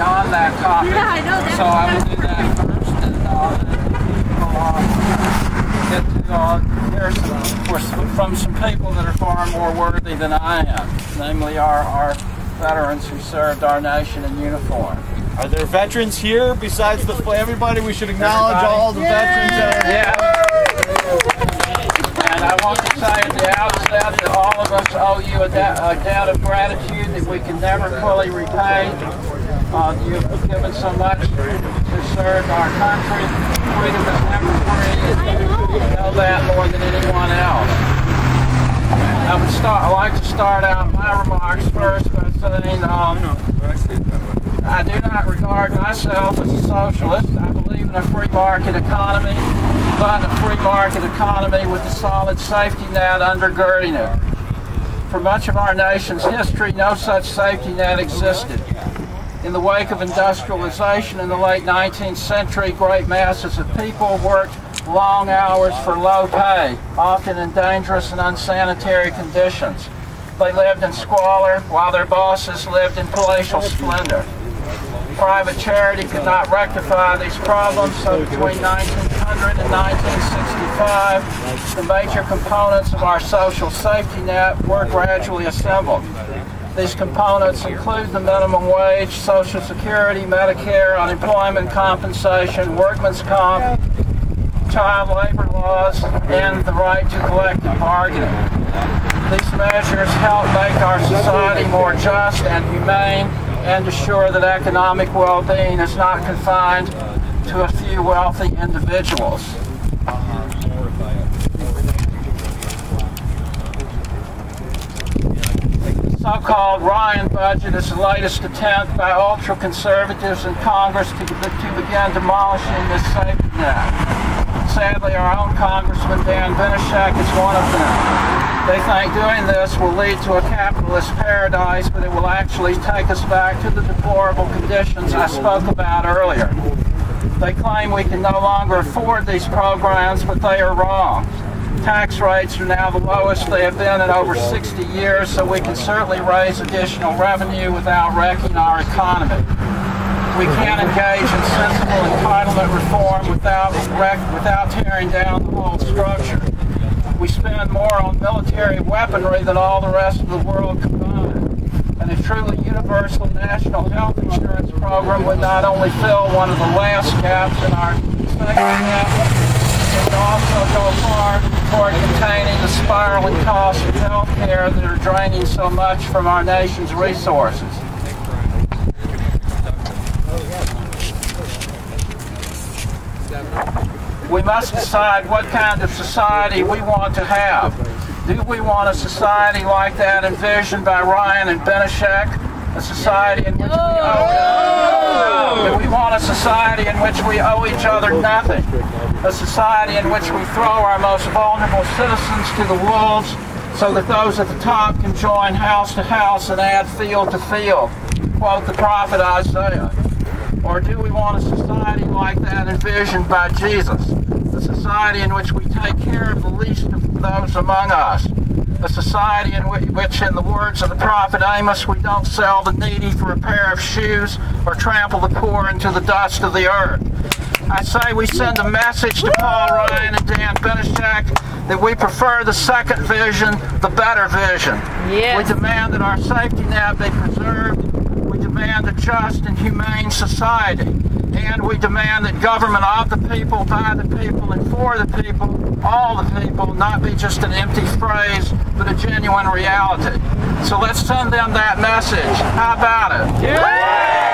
on that topic. Yeah, I know that. So I will do that first, and get to hear from some people that are far more worthy than I am, namely our veterans who served our nation in uniform. Are there veterans here besides everybody? We should acknowledge all the veterans. Yeah. And I want to say at the outset that all of us owe you a debt of gratitude that we can never fully repay. You've given so much to serve our country. Freedom is never free. You know that more than anyone else. I'd like to start out my remarks first by saying I do not regard myself as a socialist. I believe in a free market economy, but a free market economy with a solid safety net undergirding it. For much of our nation's history, no such safety net existed. In the wake of industrialization in the late 19th century, great masses of people worked long hours for low pay, often in dangerous and unsanitary conditions. They lived in squalor while their bosses lived in palatial splendor. Private charity could not rectify these problems, so between 1900 and 1965, the major components of our social safety net were gradually assembled. These components include the minimum wage, Social Security, Medicare, unemployment compensation, workman's comp, child labor laws, and the right to collective bargaining. These measures help make our society more just and humane and assure that economic well-being is not confined to a few wealthy individuals. The so-called Ryan budget is the latest attempt by ultra-conservatives in Congress to begin demolishing this safety net. Sadly, our own Congressman Dan Benishek is one of them. They think doing this will lead to a capitalist paradise, but it will actually take us back to the deplorable conditions I spoke about earlier. They claim we can no longer afford these programs, but they are wrong. Tax rates are now the lowest they have been in over 60 years, so we can certainly raise additional revenue without wrecking our economy. We can't engage in sensible entitlement reform without tearing down the whole structure. We spend more on military weaponry than all the rest of the world combined. And a truly universal national health insurance program would not only fill one of the last gaps in our safety net, it would also go far toward containing the spiraling costs of health care that are draining so much from our nation's resources. We must decide what kind of society we want to have. Do we want a society like that envisioned by Ryan and Benishek? A society in which we owe... Do we want a society in which we owe each other nothing? A society in which we throw our most vulnerable citizens to the wolves so that those at the top can join house to house and add field to field? Quote the prophet Isaiah. Or do we want a society like that envisioned by Jesus? A society in which we take care of the least of those among us. A society in which, in the words of the prophet Amos, we don't sell the needy for a pair of shoes or trample the poor into the dust of the earth. I say we send a message to Paul Ryan and Dan Benishek that we prefer the second vision, the better vision. Yes. We demand that our safety net be preserved. We demand a just and humane society. And we demand that government of the people, by the people, and for the people, all the people, not be just an empty phrase, but a genuine reality. So let's send them that message. How about it? Yeah!